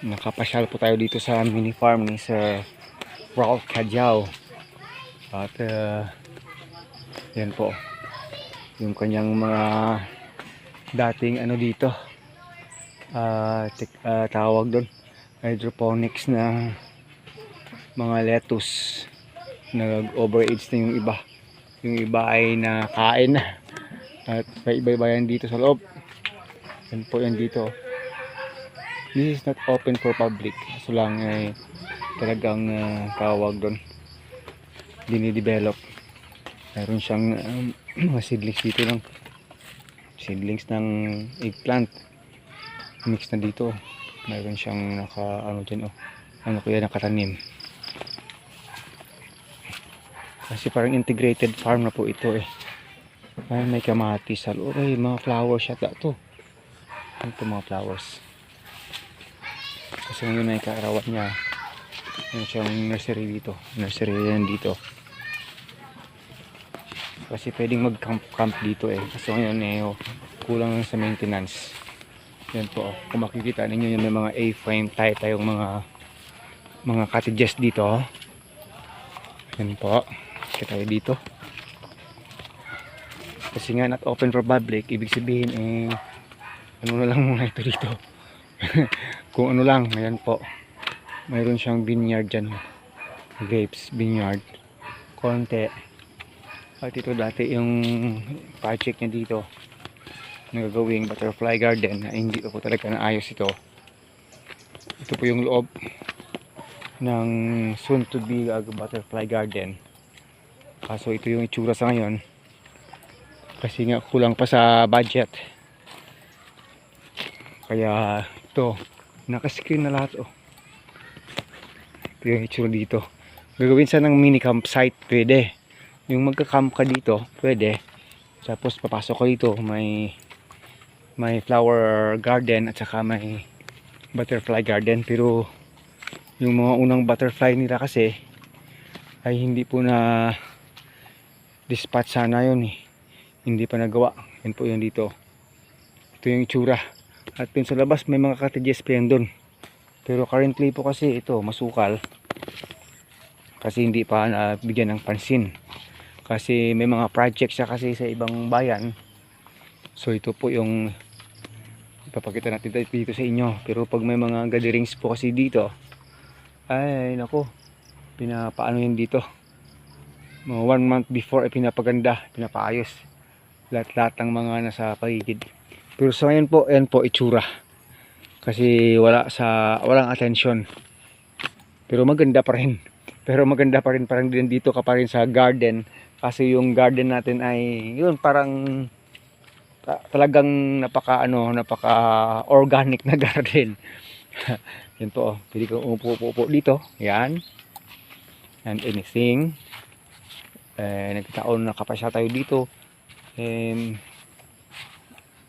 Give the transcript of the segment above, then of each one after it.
Nakapasyal po tayo dito sa mini farm ni Sir Ralph Cadiao. At yan po yung kanyang mga dating ano dito, tawag doon, hydroponics na mga lettuce. Nag-overage na yung iba. Yung iba ay nakain na. At may iba-iba yan dito sa loob. Yan po yan dito. This is not open for public. So lang ay talagang tawag doon, dinidevelop. Meron siyang mga seedlings dito lang. Seedlings ng eggplant. Mix na dito. Meron siyang naka ano dyan, oh. Ano ko yan, nakatanim. Kasi parang integrated farm na po ito eh. Ay, may kamatis sa loob. Ay, mga flowers yata to. Ito mga flowers. Kasi ngayon ay kaarawan niya. Meron siyang nursery dito. Nursery yan dito. Kasi pwedeng mag-camp dito eh. Kasi ngayon eh, kulang lang sa maintenance. Yan po. Kung makikita ninyo yung may mga A-frame tayong mga cottages dito. Yan po. Kita tayo dito. Kasi nga not open for public, ibig sabihin eh ano na lang muna ito dito. Kung ano lang, ayan po. Mayroon siyang vineyard dyan. Grapes, vineyard. Konti. At ito dati yung project niya dito. Nagagawing butterfly garden na hindi po talaga naayos ito. Ito po yung loob ng soon to be butterfly garden. Kaso ito yung itsura sa ngayon. Kasi nga kulang pa sa budget. Kaya ito, naka-screen na lahat oh. Ito yung itsura dito. Gagawin sa ng mini campsite, pwede. Yung magka-camp ka dito, pwede. Tapos papasok ka dito, may flower garden at saka may butterfly garden. Pero yung mga unang butterfly nila kasi ay hindi po na dispatch sana yun eh. Hindi pa nagawa. Yan po yun dito. Ito yung itsura. At dun sa labas may mga cottages pa yan dun. Pero currently po kasi ito masukal. Kasi hindi pa nabigyan ng pansin. Kasi may mga project siya kasi sa ibang bayan. So ito po yung ipapakita natin dito sa inyo. Pero pag may mga gatherings po kasi dito, ay nako, pinapaano yun dito. Mga 1 month before ay pinapaganda, pinapaayos. Lahat-lahat ng mga nasa paligid. Pero sa ngayon po, ayan po itsura. Kasi walang attention. Pero maganda pa rin. Parang din dito ka pa rin sa garden. Kasi yung garden natin ay yun parang talagang napaka organic na garden. Yan po oh. Pwede kang umupo dito. Yan. And anything. Nagkataon nakapasya tayo dito.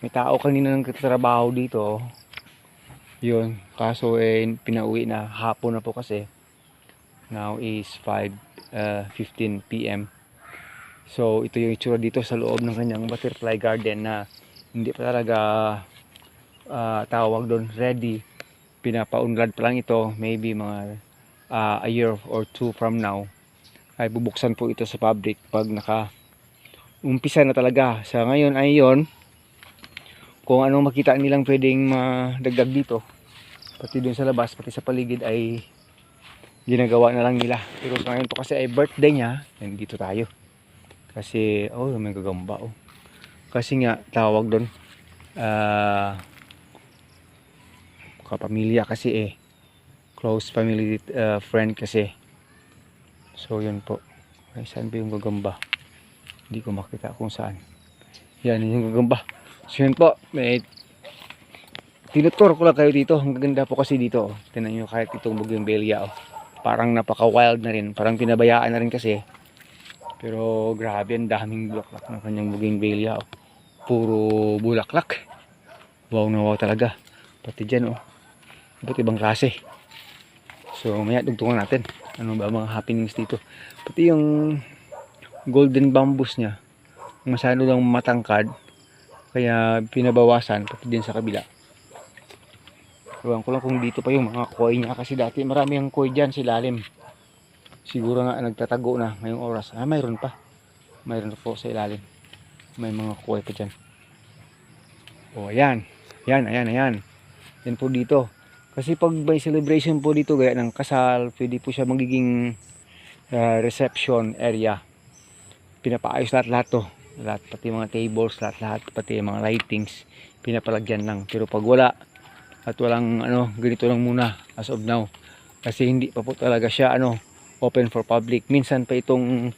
May tao kanina nang nagtatrabaho dito. Yun. Kaso pinauwi na. Hapon na po kasi. Now is 5:15 PM. So ito yung itsura dito sa loob ng kanyang butterfly garden na hindi pa talaga tawag doon ready. Pinapaunlad pa lang ito. Maybe mga a year or two from now ay bubuksan po ito sa public pag umpisa na talaga. Sa ngayon ay yon, kung anong makita nilang pwedeng madagdag dito, pati dun sa labas, pati sa paligid ay ginagawa na lang nila. Pero sa ngayon po kasi ay birthday niya, dito tayo. Kasi may gagamba oh. Kasi nga tawag doon kapamilya kasi close family friend kasi. So yun po. Ay, saan ba yung gagamba? Hindi ko makita kung saan. Yan yung gagamba. So yun po, may tinutur ko lang kayo dito. Ang ganda po kasi dito oh. Tingnan nyo kahit itong bougainvillea oh. Parang napaka wild na rin. Parang pinabayaan na rin kasi. Pero grabe, ang daming bulaklak ng kanyang bougainvillea oh. Puro bulaklak. Wow na wow talaga. Pati dyan oh. Iba't ibang klase. So maya dugtungan natin. Ano ba mga happenings dito. Pati yung golden bamboos niya. Masyado lang matangkad. Kaya pinabawasan. Pati din sa kabila. Ewan ko lang kung dito pa yung mga koi niya kasi dati marami ang koi dyan sa ilalim. Siguro nga nagtatago na ngayong oras. Mayroon pa. Mayroon po sa ilalim. May mga koi pa dyan. O ayan. Ayan. Yan po dito. Kasi pag may celebration po dito gaya ng kasal, pwede po siya magiging reception area. Pinapaayos lahat to. Lahat, pati mga tables, lahat, pati mga lightings. Pinapalagyan lang. Pero pag wala, at walang ganito lang muna as of now kasi hindi pa po talaga siya open for public. Minsan pa itong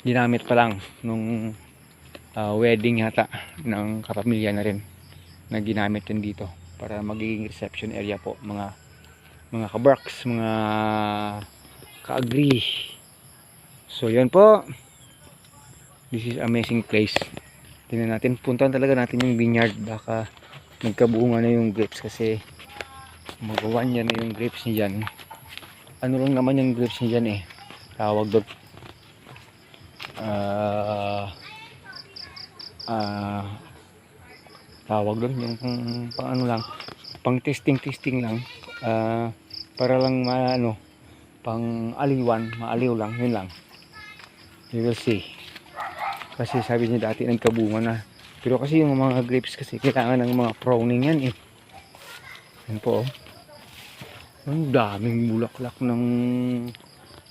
ginamit pa lang nung wedding yata ng kapamilya na rin na ginamit din dito para magiging reception area po mga kabarks, mga ka-agree. So yan po, this is amazing place. Tingnan natin, puntahan talaga natin yung vineyard, baka nagkabunga na yung grapes kasi magawan niya na yung grapes niya dyan. Ano lang naman yung grapes niya dyan tawag doon tawag doon yung pang ano lang, pang testing lang, para lang pang aliwan, maaliw lang, yun lang. You will see kasi sabi niya dati nagkabunga na. Pero kasi yung mga grapes kasi kailangan ng mga pruning yan Yan po. Ang daming bulaklak ng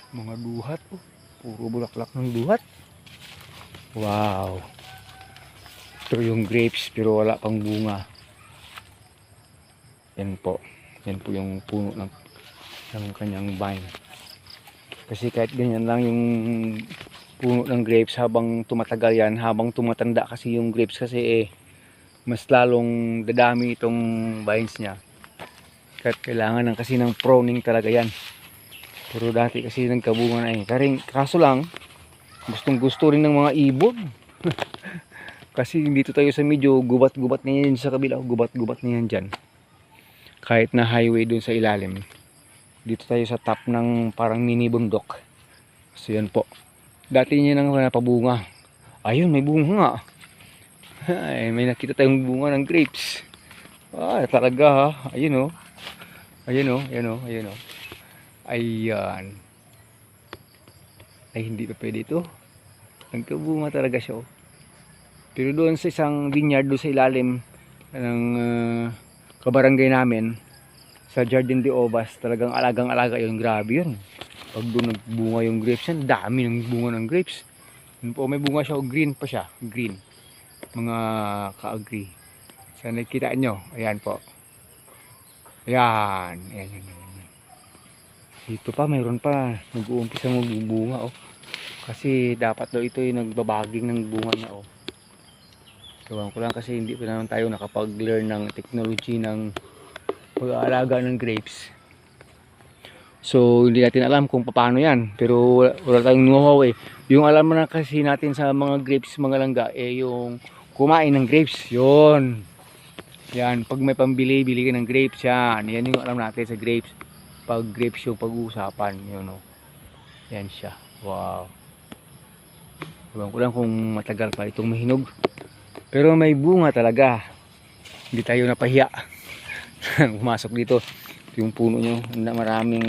mga duhat Puro bulaklak ng duhat. Wow. Ito yung grapes pero wala pang bunga. Yan po. Yan po yung puno ng kanyang vine. Kasi kahit ganyan lang yung puno ng grapes, habang tumatagal yan, habang tumatanda kasi yung grapes kasi mas lalong dadami itong vines niya. Kahit kailangan kasi ng pruning talaga yan. Pero dati kasi nagkabunga na kaso lang gustong gusto rin ng mga ibon. Kasi dito tayo sa medyo gubat-gubat na yan sa kabila, gubat-gubat na yan dyan. Kahit na highway dun sa ilalim, dito tayo sa top ng parang mini bundok. So yan po, dati niya nang napabunga. Ayun, may bunga nga. Ay, may nakita tayong bunga ng grapes. Talaga ha. Ayun Ayan. Ay, hindi pa pwede ito. Nagkabunga talaga siya Pero doon sa isang vineyard doon sa ilalim ng kabarangay namin sa Jardin de Obas, talagang alagang-alaga yun. Grabe yun. Pag doon nagbunga yung grapes yan, dami ng bunga ng grapes. Yun po, may bunga siya green pa siya. Green. Mga ka-agree. Sa nakikita nyo, ayan po. Ayan. Dito pa, mayroon pa. Nag-uumpisa magbubunga Kasi dapat daw ito yung nagbabaging ng bunga niya Ewan ko lang kasi hindi pa naman tayo nakapag-learn ng technology ng pag-aalaga ng grapes. So hindi natin alam kung paano yan. Pero wala tayong know-how Yung alam na kasi natin sa mga grapes, mga langga, yung kumain ng grapes. Yun. Yan, pag may pambili, bili ka ng grapes yan. Yan yung alam natin sa grapes. Pag grapes yung pag-uusapan, Yan siya. Wow. Ewan ko lang kung matagal pa itong mahinog. Pero may bunga talaga. Hindi tayo napahiya. Pumasok dito. Yung puno nyo, maraming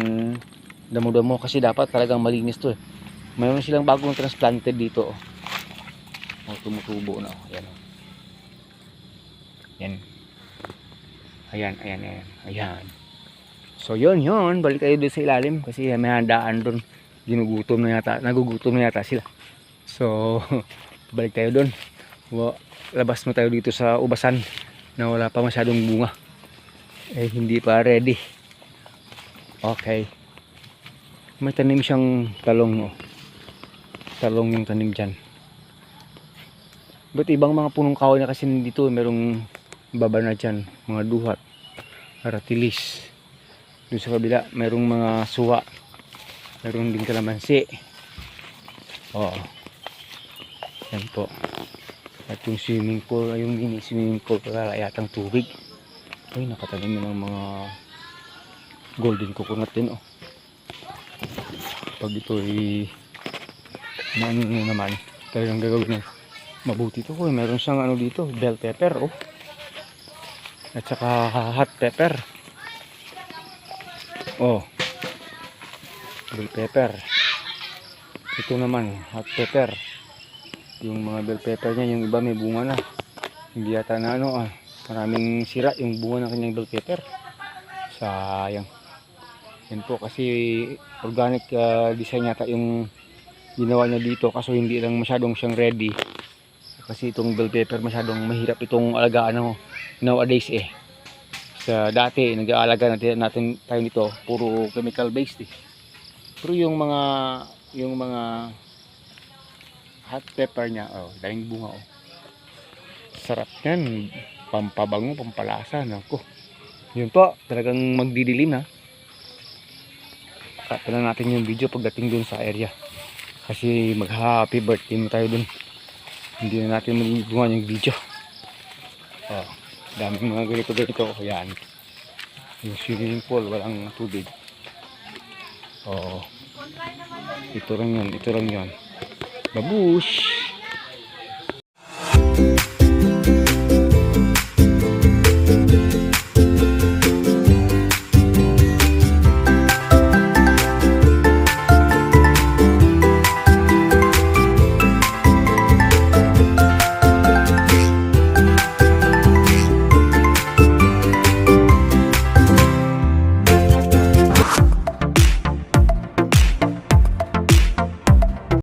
damo-damo kasi dapat talagang malinis to Mayroon silang bagong transplanted dito tumutubo na Ayan. So yun, balik tayo doon sa ilalim kasi may handaan doon. Nagugutom na yata sila. So balik tayo doon. Labas mo tayo dito sa ubasan na wala pa masyadong bunga. Hindi pa ready. Okay. May tanim siyang talong Talong yung tanim dyan. But ibang mga punong kahoy na kasi dito merong baba na dyan. Mga duhat, aratilis. Doon sa kabila merong mga suwa. Meron din kalamansi. Yan po. At yung swimming pool, yung mini swimming pool, wala yatang tubig. Nakatanim ng mga golden coconut din Pag ito naman, talagang gagawin mabuti ito meron siyang dito, bell pepper At saka hot pepper. Oh, bell pepper. Ito naman, hot pepper. Yung mga bell pepper niya, yung iba may bunga na. Hindi yata na ano, maraming sira yung bunga ng kanyang bell pepper. Sayang. Yan po kasi organic design yata yung ginawa niya dito, kaso hindi lang masyadong siyang ready. Kasi itong bell pepper masyadong mahirap itong alagaan nowadays eh. Sa dati nag-aalaga natin tayo nito, puro chemical based eh. Pero yung mga hot pepper niya, oh, daming bunga oh. Sarap yan, pampabango, pampalasa, nako. Yun po, talagang magdidilim ha. Cut na natin yung video pagdating dun sa area. Kasi mag happy birthday mo tayo dun. Hindi na natin magagawa yung video. Oh, daming mga ganito. Yan. Yung swimming pool, walang tubig. Oh. Ito lang yun. Babush!